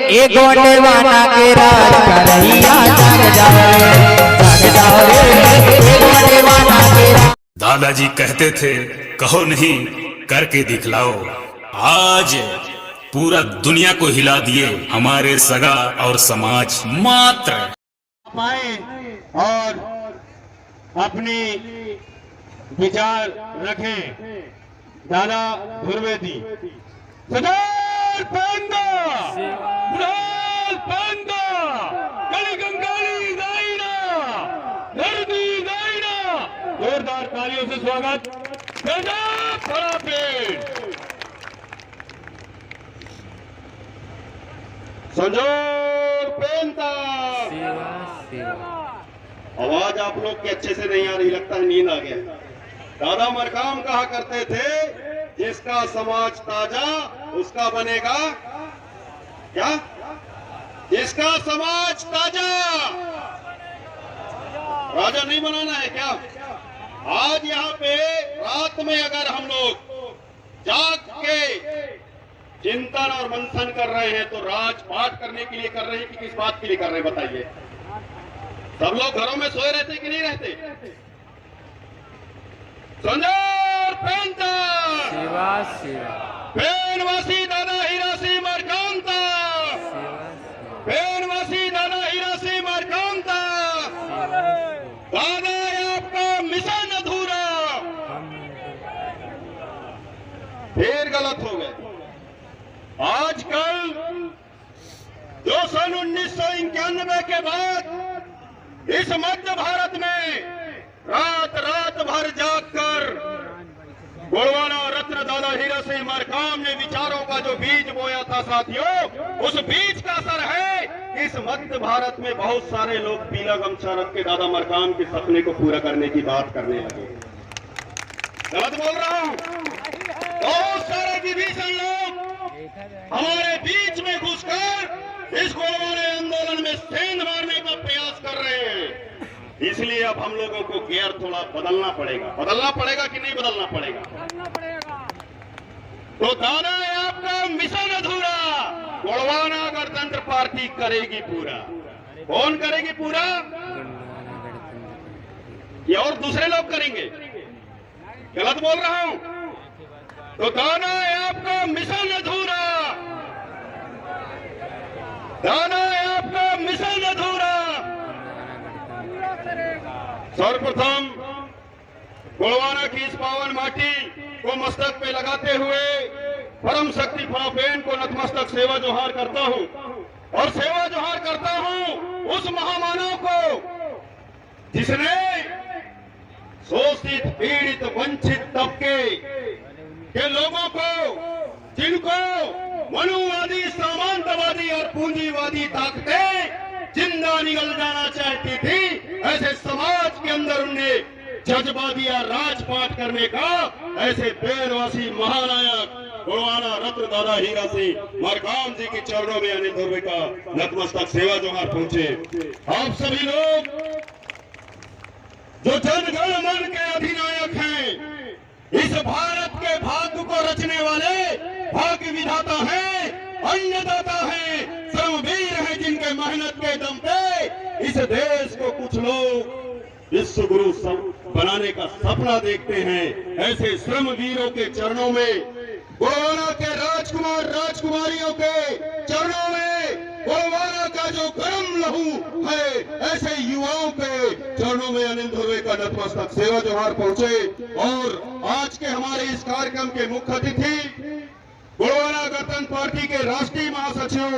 ए गोंडेवाना के राज करैया जाग जाओ रे ए गोंडेवाना के राज। दादाजी कहते थे कहो नहीं करके दिखलाओ। आज पूरा दुनिया को हिला दिए हमारे सगा और समाज मात्र आए और अपनी विचार रखें। दादा धुर्वेदी सदार पंदा कली दाइना धरती दाइना। जोरदार तालियों से स्वागत। बड़ा पेड़ संजोग पेंता। आवाज आप लोग की अच्छे से नहीं आ रही, लगता है नींद आ गया। दादा मरकाम कहा करते थे जिसका समाज ताजा उसका बनेगा क्या? जिसका समाज ताजा राजा नहीं बनाना है क्या? आज यहाँ पे रात में अगर हम लोग जाग के चिंतन और मंथन कर रहे हैं तो राजपाट करने के लिए कर रहे हैं कि किस बात के लिए कर रहे हैं बताइए? सब लोग घरों में सोए रहते कि नहीं रहते? संजोर पेंता पेनवासी दादा हीरासी मरकांता पेनवासी दादा हीरासी मरकांता। दादा आपका मिशन अधूरा। फिर गलत हो गए। आजकल जो सन 1991 के बाद इस मध्य भारत में रात भर जागकर गोलवाना रत्न दादा हीरा सिंह मरकाम ने विचारों का जो बीज बोया था साथियों, उस बीज का असर है इस मध्य भारत में बहुत सारे लोग पीला गमछा रख के दादा मरकाम के सपने को पूरा करने की बात करने लगे। गलत बोल रहा हूं? बहुत सारे विभीषण लोग हमारे बीच में घुसकर इस गोलवाने आंदोलन में सेंध मारने का प्रयास कर रहे हैं। इसलिए अब हम लोगों को गियर थोड़ा बदलना पड़ेगा। बदलना पड़ेगा कि नहीं बदलना पड़ेगा? तो दादा आपका मिशन अधूरा। गोलवाना गणतंत्र पार्टी करेगी पूरा। कौन करेगी पूरा? ये और दूसरे लोग करेंगे। गलत बोल रहा हूं? तो दादा आपका मिशन अधूरा। दादा आपका मिशन अधूरा। सर्वप्रथम गोलवाना की इस पावन माटी को मस्तक पे लगाते हुए परम शक्ति फराफेन को नतमस्तक सेवा जोहार करता हूं और सेवा जोहार करता हूं उस महामानव को जिसने शोषित पीड़ित वंचित तबके के लोगों को, जिनको मनुवादी सामंतवादी और पूंजीवादी ताकतें जिंदा निगल जाना चाहती थी, ऐसे समाज के अंदर उनने जज्बा दिया राजपाट करने का। ऐसे पेड़वासी महानायक गोलवाना रत्न दादा हीरा सिंह मरकाम जी के चरणों में अनिल धुर्वे का नतमस्तक सेवा जोहार पहुंचे। आप सभी लोग जो जनगण मन के अधिनायक हैं, इस भारत के भाग्य को रचने वाले भाग्य विधाता हैं, अन्नदाता हैं, श्रमवीर हैं, जिनके मेहनत के दम पे इस देश को कुछ लोग विश्व गुरु बनाने का सपना देखते हैं। ऐसे श्रमवीरों के चरणों में, गोलवाना के राजकुमार राजकुमारियों के चरणों में, गोलवाना का जो गर्म लहू है, ऐसे युवाओं के चरणों में अनिल धुर्वे का नतमस्तक सेवा जोहार पहुंचे। और आज के हमारे इस कार्यक्रम के मुख्य अतिथि गोलवाना गणतंत्र पार्टी के राष्ट्रीय महासचिव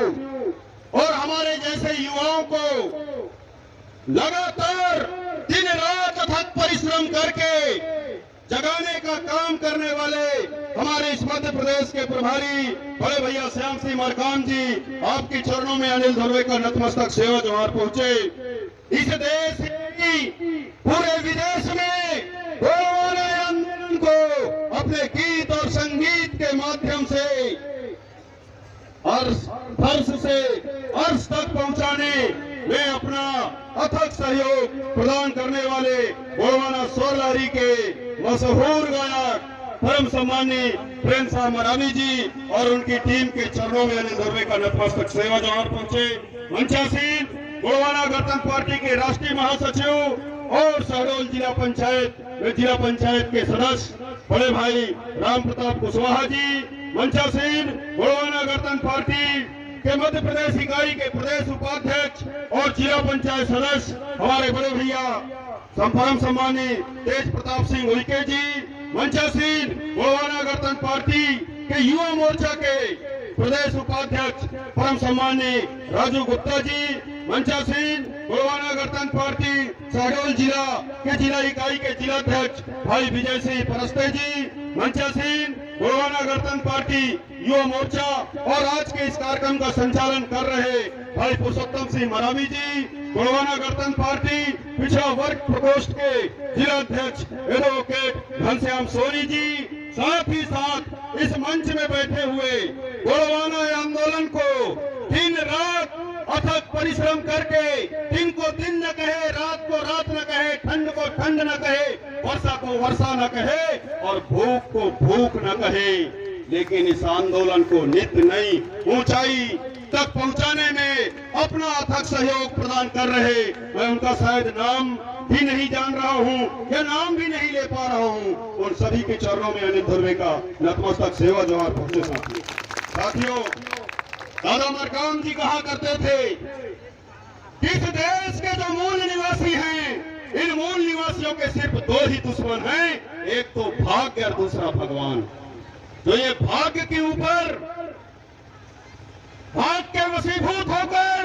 और हमारे जैसे युवाओं को लगातार दिन रात अथक परिश्रम करके जगाने का काम करने वाले हमारे इस मध्य प्रदेश के प्रभारी बड़े भैया श्याम सिंह मरकाम जी, आपके चरणों में अनिल धुर्वे का नतमस्तक सेवा जोहार पहुंचे। इस देश की पूरे विदेश में गोलवाना आंदोलन को अपने गीत और संगीत के माध्यम से फर्श से अर्श तक पहुंचाने में अपना अथक सहयोग प्रदान करने वाले गोलवाना स्वर लहरी के मशहूर गायक परम सम्मानीय प्रेम साहब मरावी जी और उनकी टीम के चरणों में अनिल धुर्वे का नतमस्तक सेवा जवाहर पहुंचे। मंचासीन गोलवाना गणतंत्र पार्टी के राष्ट्रीय महासचिव और शहडोल जिला पंचायत के सदस्य बड़े भाई राम प्रताप कुशवाहा जी, मंचासीन गोलवाना गणतंत्र पार्टी के मध्य प्रदेश इकाई के प्रदेश उपाध्यक्ष और जिला पंचायत सदस्य हमारे बड़े भैया परम सम्मानीय तेज प्रताप सिंह उइके जी, मंचासीन गोलवाना गणतंत्र पार्टी के युवा मोर्चा के प्रदेश उपाध्यक्ष परम सम्मानीय राजू गुप्ता जी, मंचासीन गोलवाना गणतंत्र पार्टी शहडोल जिला के जिला इकाई के जिलाध्यक्ष भाई विजय सिंह परस्ते जी, मंचासीन गोलवाना गणतंत्र पार्टी युवा मोर्चा और आज के इस कार्यक्रम का संचालन कर रहे भाई पुरुषोत्तम सिंह मरावी जी, गोलवाना गणतंत्र पार्टी पिछड़ा वर्ग प्रकोष्ठ के जिलाध्यक्ष एडवोकेट घनश्याम सोनी जी, साथ ही साथ इस मंच में बैठे हुए गोलवाना आंदोलन को दिन रात अथक परिश्रम करके, दिन को दिन न कहे, रात को रात न कहे, ठंड को ठंड न कहे, वर्षा को वर्षा न कहे और भूख को भूख न कहे, लेकिन इस आंदोलन को नित नई ऊंचाई तक पहुंचाने में अपना अथक सहयोग प्रदान कर रहे, मैं उनका शायद नाम भी नहीं जान रहा हूं या नाम भी नहीं ले पा रहा हूं, उन सभी के चरणों में अनिल धुर्वे का नतमस्तक सेवा जवाहर पहुंचे। साथियों, दादा मरकाम जी कहा करते थे कि इस देश के जो मूल निवासी हैं, इन मूल निवासियों के सिर्फ दो ही दुश्मन हैं, एक तो भाग्य और दूसरा भगवान। तो ये भाग्य के ऊपर भाग के वशीभूत होकर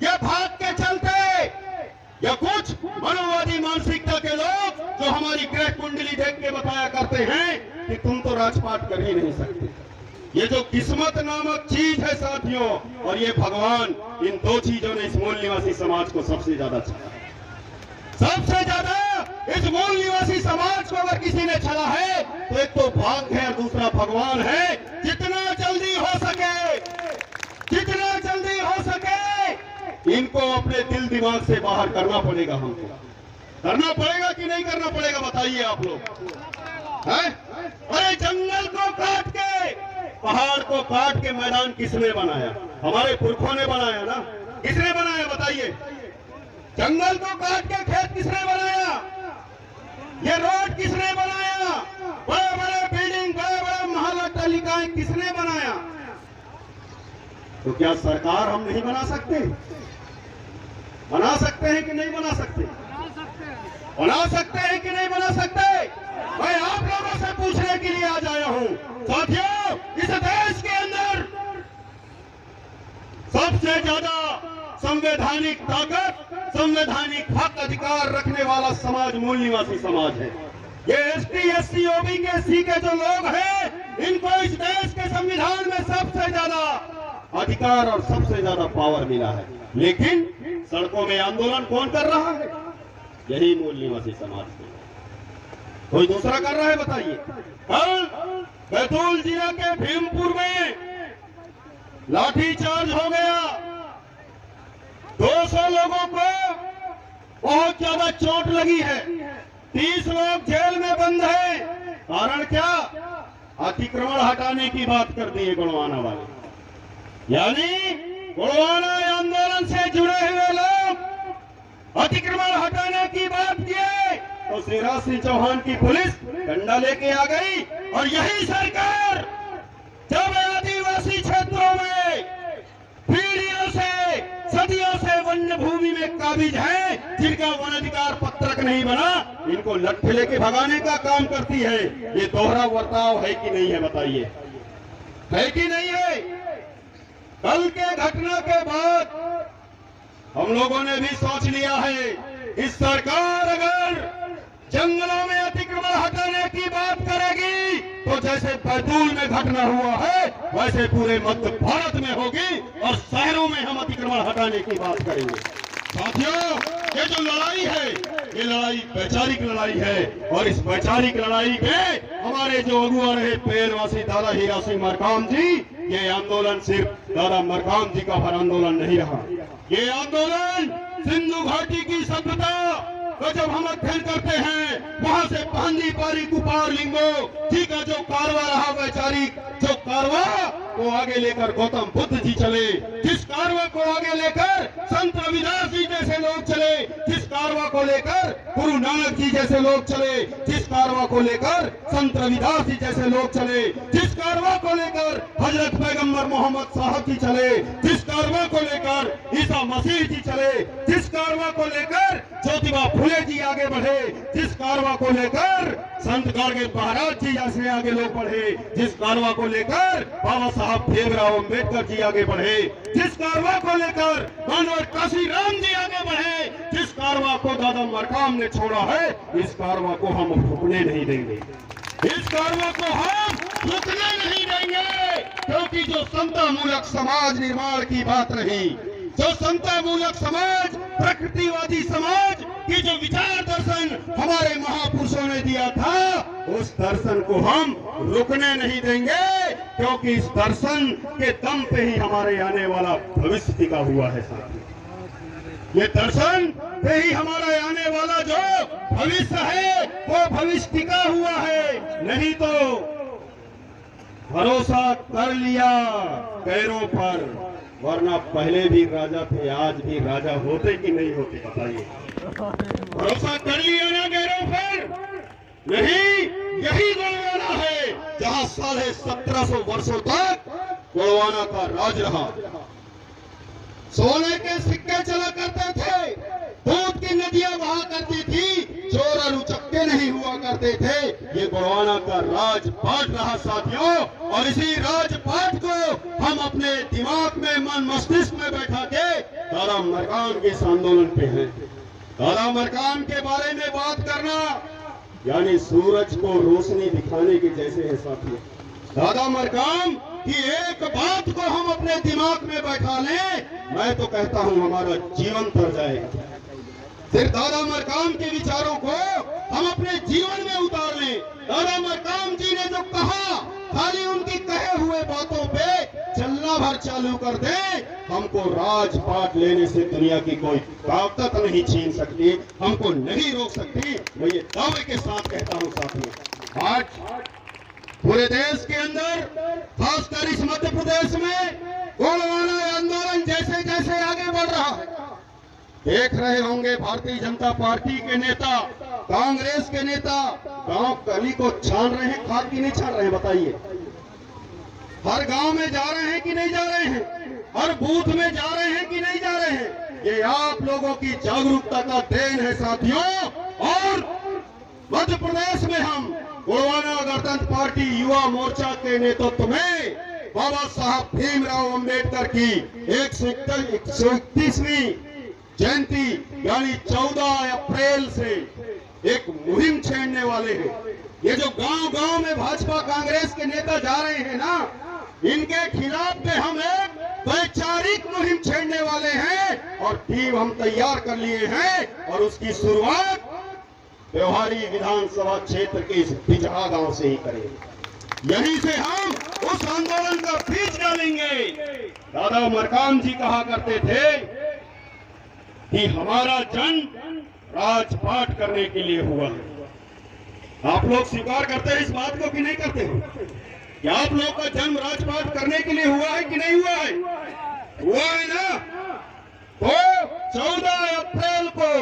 या भाग के चलते या कुछ मनोवादी मानसिकता के लोग जो हमारी ग्रह कुंडली देख के बताया करते हैं कि तुम तो राजपाट कर ही नहीं सकते। ये जो किस्मत नामक चीज है साथियों, और ये भगवान, इन दो चीजों ने इस मूल निवासी समाज को सबसे ज्यादा छला। सबसे ज्यादा इस मूल निवासी समाज को अगर किसी ने छला है तो एक तो भाग्य है और दूसरा भगवान है। जितना जल्दी हो सके इनको अपने दिल दिमाग से बाहर करना पड़ेगा। हमको करना पड़ेगा कि नहीं करना पड़ेगा, बताइए आप लोग। अरे जंगल को काट के, पहाड़ को काट के मैदान किसने बनाया? हमारे पुरखों ने बनाया ना। किसने बनाया बताइए? जंगल को काट के खेत किसने बनाया? ये रोड किसने बनाया? बड़े बड़े बिल्डिंग, बड़े बड़े महल अट्टालिकाएं किसने बनाया? तो क्या सरकार हम नहीं बना सकते? बना सकते हैं कि नहीं बना सकते? बना सकते हैं कि नहीं बना सकते? मैं आप लोगों से पूछने के लिए आज आया हूं। साथियों, इस देश के अंदर सबसे ज्यादा संवैधानिक ताकत, संवैधानिक हक अधिकार रखने वाला समाज मूल निवासी समाज है। ये एसटी, एससी, ओबीसी के जो लोग हैं, इनको इस देश के संविधान में सबसे ज्यादा अधिकार और सबसे ज्यादा पावर मिला है। लेकिन सड़कों में आंदोलन कौन कर रहा है? यही मूल निवासी समाज है। कोई दूसरा कर रहा है बताइए? कल बैतूल जिला के भीमपुर में लाठीचार्ज हो गया, 200 लोगों को बहुत ज्यादा चोट लगी है, 30 लोग जेल में बंद हैं। कारण क्या? अतिक्रमण हटाने की बात कर दी है गोलवाना वाले। यानी गोलवाना आंदोलन से जुड़े हुए लोग अतिक्रमण हटाने की बात किए तो शिवराज सिंह चौहान की पुलिस डंडा लेके आ गई। और यही सरकार जब आदिवासी क्षेत्रों में पीढ़ियों से, सदियों से वन्य भूमि में काबिज है, जिनका वन अधिकार पत्रक नहीं बना, इनको लट्ठे लेके भगाने का काम करती है। ये दोहरा वर्ताव है कि नहीं है बताइए? है कि नहीं है? कल के घटना के बाद हम लोगों ने भी सोच लिया है, इस सरकार अगर जंगलों में अतिक्रमण हटाने की बात करेगी तो जैसे बैतूल में घटना हुआ है वैसे पूरे मध्य भारत में होगी और शहरों में हम अतिक्रमण हटाने की बात करेंगे। साथियों, ये जो लड़ाई है, ये लड़ाई वैचारिक लड़ाई है और इस वैचारिक लड़ाई में हमारे जो अगुआ रहे पेड़वासी दादा हीरा सिंह मरकाम जी, ये आंदोलन सिर्फ दादा मरकाम जी का भर आंदोलन नहीं रहा। ये आंदोलन सिंधु घाटी की सभ्यता, तो जब हम अध्ययन करते हैं वहां से पांदी पारी कुपार लिंगो जी का जो कारवा रहा वैचारिक, जो कारवा को आगे लेकर गौतम बुद्ध जी चले, जिस कारवा को आगे लेकर संत रविदास जी जैसे लोग चले, जिस कारवा को लेकर गुरु नानक जी जैसे लोग चले, जिस कारवा को लेकर संत रविदास जी जैसे लोग चले, जिस कारवा को लेकर हजरत पैगंबर मोहम्मद साहब जी चले, जिस कारवा को लेकर ईसा मसीह जी चले, जिस कारवा को लेकर ज्योतिबा फुले जी आगे बढ़े, जिस कारवा को लेकर संत गाडगे महाराज जी जैसे आगे लोग बढ़े, जिस कारवा को लेकर बाबा साहब भीमराव अंबेडकर जी आगे बढ़े, जिस कारवा को लेकर मानवर काशी राम जी आगे बढ़े, जिस कारवा को दादा मरकाम ने छोड़ा है, इस कारवा को हम रुकने नहीं देंगे, इस कारवा को हम रुकने नहीं देंगे। क्योंकि जो समता मूलक समाज निर्माण की बात रही, जो समता मूलक समाज, प्रकृतिवादी समाज की जो विचार दर्शन हमारे महापुरुषों ने दिया था, उस दर्शन को हम रुकने नहीं देंगे। क्योंकि इस दर्शन के दम पे ही हमारे आने वाला भविष्य टिका हुआ है साथियों। ये दर्शन पे ही हमारा आने वाला जो भविष्य है वो भविष्य टिका हुआ है। नहीं तो भरोसा कर लिया गैरों पर, वरना पहले भी राजा थे, आज भी राजा होते कि नहीं होते बताइए। भरोसा कर लिया ना गैरों पर? नहीं, यही गोलवाना है जहां 1750 वर्षों तक गोलवाना का राज रहा। सोने के सिक्के चला करते थे, दूध की नदियां बहा करती थी, चोर और उचक्के नहीं हुआ करते थे। ये गोलवाना का राजपाट रहा साथियों, और इसी राजपाट को हम अपने दिमाग में, मन मस्तिष्क में बैठा के दादा मरकाम के इस आंदोलन पे हैं। दादा मरकाम के बारे में बात करना यानी सूरज को रोशनी दिखाने के जैसे है साथियों। दादा मरकाम की एक बात को हम अपने दिमाग में बैठा लें, मैं तो कहता हूं हमारा जीवन तर जाएगा। फिर दादा मरकाम के विचारों को हम अपने जीवन में उतार लें। दादा मरकाम जी ने जो कहा, खाली उनकी कहे हुए बातों पे चलना भर चालू कर दे, हमको राजपाट लेने से दुनिया की कोई ताकत नहीं छीन सकती, हमको नहीं रोक सकती। मैं ये दावे के साथ कहता हूं साथियों, आज पूरे देश के अंदर, खासकर इस मध्य प्रदेश में गोलवाना आंदोलन जैसे जैसे आगे बढ़ रहा है, देख रहे होंगे भारतीय जनता पार्टी के नेता, कांग्रेस के नेता गांव गली को छान रहे हैं, खाद की नहीं छान रहे हैं बताइए। हर गांव में जा रहे हैं कि नहीं जा रहे हैं, हर बूथ में जा रहे हैं कि नहीं जा रहे हैं। ये आप लोगों की जागरूकता का देन है साथियों। और मध्य प्रदेश में हम गोलवाना गणतंत्र पार्टी युवा मोर्चा के नेतृत्व में बाबा साहब भीमराव अंबेडकर की 131वीं जयंती यानी 14 अप्रैल से एक मुहिम छेड़ने वाले हैं। ये जो गांव गांव में भाजपा कांग्रेस के नेता जा रहे हैं ना, इनके खिलाफ में हम एक वैचारिक मुहिम छेड़ने वाले हैं और टीम हम तैयार कर लिए हैं। और उसकी शुरुआत व्यवहारी विधानसभा क्षेत्र के इस बिजहा गांव से ही करेंगे। यहीं से हम उस आंदोलन का बीज डालेंगे। दादा मरकाम जी कहा करते थे कि हमारा जन्म राजपाट करने के लिए हुआ है। आप लोग स्वीकार करते हैं इस बात को कि नहीं करते हो? कि आप लोग का जन्म राजपाट करने के लिए हुआ है कि नहीं हुआ है? हुआ है ना? तो 14 अप्रैल को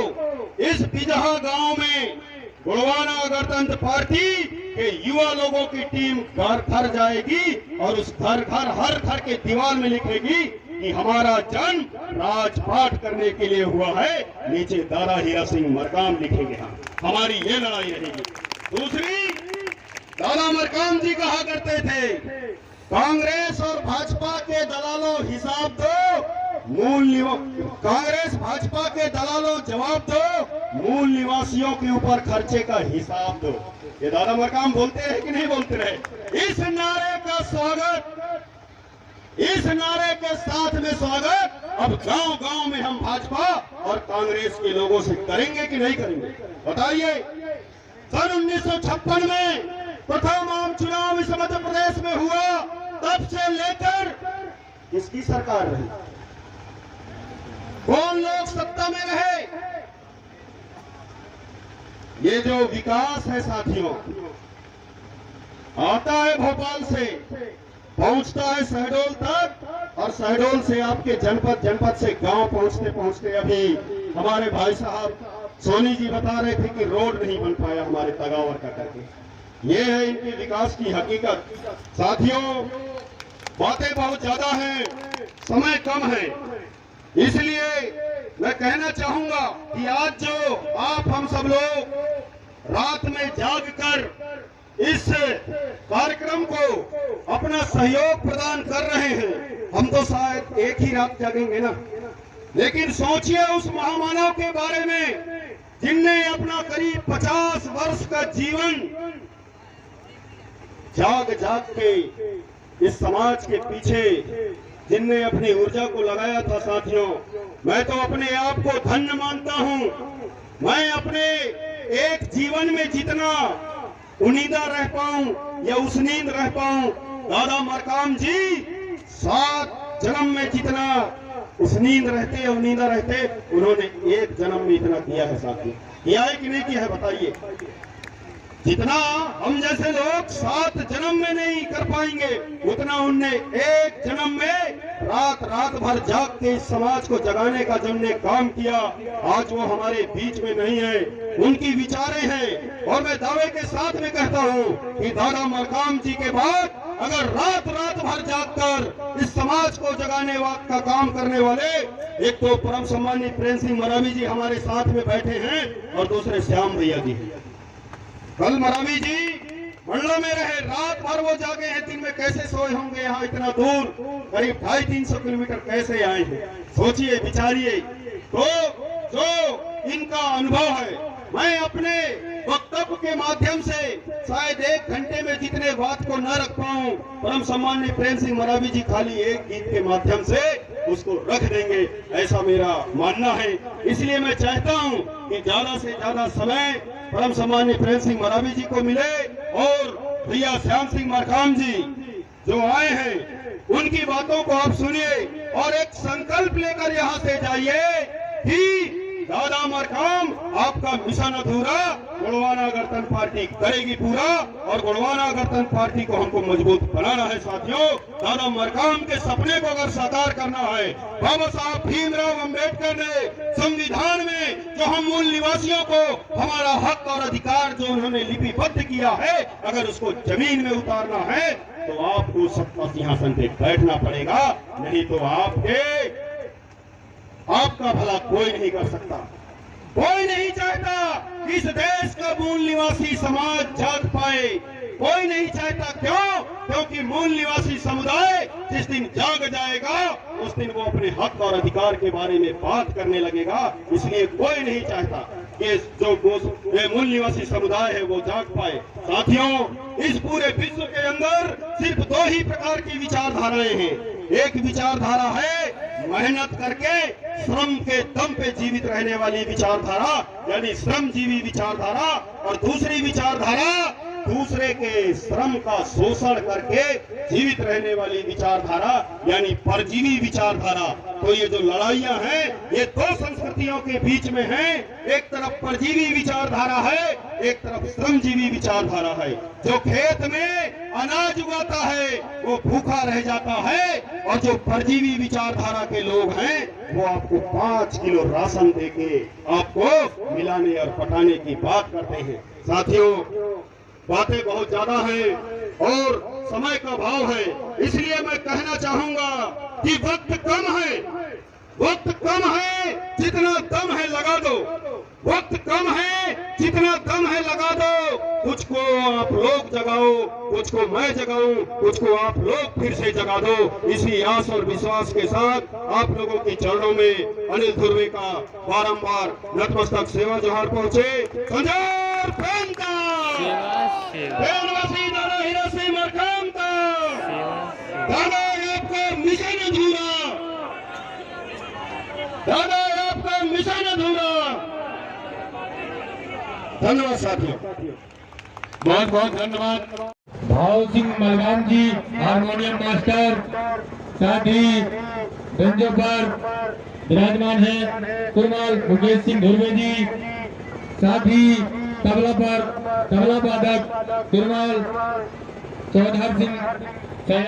इस बिजहा गांव में गोलवाना गणतंत्र पार्टी के युवा लोगों की टीम घर घर जाएगी और उस घर घर, हर घर के दीवार में लिखेगी कि हमारा जन्म राजपाट करने के लिए हुआ है। नीचे दादा हीरा सिंह मरकाम लिखेंगे। हमारी ये लड़ाई रहेगी। दूसरी, दादा मरकाम जी कहा करते थे, कांग्रेस और भाजपा के दलालों हिसाब दो, कांग्रेस भाजपा के दलालों जवाब दो, मूल निवासियों के ऊपर खर्चे का हिसाब दो। ये दादा मरकाम बोलते हैं कि नहीं बोलते रहे? इस नारे का स्वागत, इस नारे के साथ में स्वागत अब गांव गांव में हम भाजपा और कांग्रेस के लोगों से करेंगे कि नहीं करेंगे बताइए। सन 1956 में प्रथम आम चुनाव इस मध्य प्रदेश में हुआ, तब से लेकर किसकी सरकार रही, कौन लोग सत्ता में रहे? ये जो विकास है साथियों, आता है भोपाल से, पहुंचता है शहडोल तक, और शहडोल से आपके जनपद, जनपद से गांव पहुंचते पहुंचते अभी हमारे भाई साहब सोनी जी बता रहे थे कि रोड नहीं बन पाया हमारे तगावर का करके। ये है इनके विकास की हकीकत। साथियों, बातें बहुत ज्यादा हैं, समय कम है, इसलिए मैं कहना चाहूंगा कि आज जो आप हम सब लोग रात में जाग कर इस कार्यक्रम को अपना सहयोग प्रदान कर रहे हैं, हम तो शायद एक ही रात जागेंगे ना, लेकिन सोचिए उस महामानव के बारे में जिनने अपना करीब 50 वर्ष का जीवन जाग जाग के इस समाज के पीछे जिनने अपनी ऊर्जा को लगाया था। साथियों, मैं तो अपने आप को धन्य मानता हूं। मैं अपने एक जीवन में जितना उनीदा रह पाऊं या उस नींद रह पाऊं, दादा मरकाम जी 7 जन्म में जितना उस नींद रहते उनीदा रहते, उन्होंने एक जन्म में इतना किया है। साथियों, किया है कि नहीं किया है बताइए? जितना हम जैसे लोग 7 जन्म में नहीं कर पाएंगे, उतना उनने एक जन्म में रात रात भर जाग के इस समाज को जगाने का जिनने काम किया, आज वो हमारे बीच में नहीं है। उनकी विचारें हैं, और मैं दावे के साथ में कहता हूँ कि दादा मरकाम जी के बाद अगर रात रात भर जागकर इस समाज को जगाने का काम करने वाले, एक तो परम सम्मानीय प्रेम सिंह मरावी जी हमारे साथ में बैठे हैं, और दूसरे श्याम भैया जी हैं। कल मरावी जी मंडला में रहे, रात भर वो जागे हैं, दिन में कैसे सोए होंगे? यहाँ इतना दूर करीब 250-300 किलोमीटर कैसे आए हैं? सोचिए, विचारिए। तो जो इनका अनुभव है, मैं अपने वक्तव्य के माध्यम से शायद 1 घंटे में जितने बात को न रख पाऊं, परम सम्मानीय प्रेम सिंह मरावी जी खाली एक गीत के माध्यम से उसको रख देंगे, ऐसा मेरा मानना है। इसलिए मैं चाहता हूं कि ज्यादा से ज्यादा समय परम सम्मानीय प्रेम सिंह मरावी जी को मिले, और भैया श्याम सिंह मरकाम जी जो आए हैं उनकी बातों को आप सुनिए, और एक संकल्प लेकर यहाँ से जाइए कि दादा मरकाम आपका मिशन अधूरा गोंडवाना गणतंत्र पार्टी करेगी पूरा, और गोंडवाना गणतंत्र पार्टी को हमको मजबूत बनाना है। साथियों, दादा मरकाम के सपने को अगर साकार करना है, बाबा साहब भीमराव अंबेडकर ने संविधान में जो हम मूल निवासियों को हमारा हक और अधिकार जो उन्होंने लिपिबद्ध किया है, अगर उसको जमीन में उतारना है तो आपको सत्ता सिंहासन पे बैठना पड़ेगा, नहीं तो आपका भला कोई नहीं कर सकता। कोई नहीं चाहता कि इस देश का मूल निवासी समाज जाग पाए, कोई नहीं चाहता। क्यों? क्योंकि मूल निवासी समुदाय जिस दिन जाग जाएगा, उस दिन वो अपने हक और अधिकार के बारे में बात करने लगेगा। इसलिए कोई नहीं चाहता कि जो मूल निवासी समुदाय है वो जाग पाए। साथियों, इस पूरे विश्व के अंदर सिर्फ 2 ही प्रकार की विचारधाराएं हैं। एक विचारधारा है मेहनत करके श्रम के दम पे जीवित रहने वाली विचारधारा, यानी श्रमजीवी विचारधारा, और दूसरी विचारधारा दूसरे के श्रम का शोषण करके जीवित रहने वाली विचारधारा, यानी परजीवी विचारधारा। तो ये जो लड़ाइयां हैं, ये 2 संस्कृतियों के बीच में हैं। एक तरफ परजीवी विचारधारा है, एक तरफ श्रमजीवी विचारधारा है। जो खेत में अनाज उगाता है वो भूखा रह जाता है, और जो परजीवी विचारधारा के लोग हैं वो आपको 5 किलो राशन देके आपको मिलाने और पटाने की बात करते हैं। साथियों, बातें बहुत ज्यादा हैं और समय का भाव है, इसलिए मैं कहना चाहूंगा कि वक्त कम है, वक्त कम है, जितना दम है लगा दो। वक्त कम है, जितना दम है लगा दो। कुछ को आप लोग जगाओ, कुछ को मैं जगाऊं, कुछ को आप लोग फिर से जगा दो। इसी आस और विश्वास के साथ आप लोगों के चरणों में अनिल धुर्वे का बारंबार नतमस्तक सेवा जोहार पहुंचे। संजय प्रेम का प्रेमवासी दादा हीरा सिंह मरकाम का दादा आपका मिशन अधूरा, दादा आपका मिशन अधूरा। धन्यवाद साथियों, बहुत बहुत धन्यवाद। भाव सिंह मलगाम जी हारमोनियम मास्टर, साथ ही बेंचों पर विराजमान है कुरमाल मुकेश सिंह धुर्वे जी, साथ ही तबला वादक तिरुमल चौधरी सिंह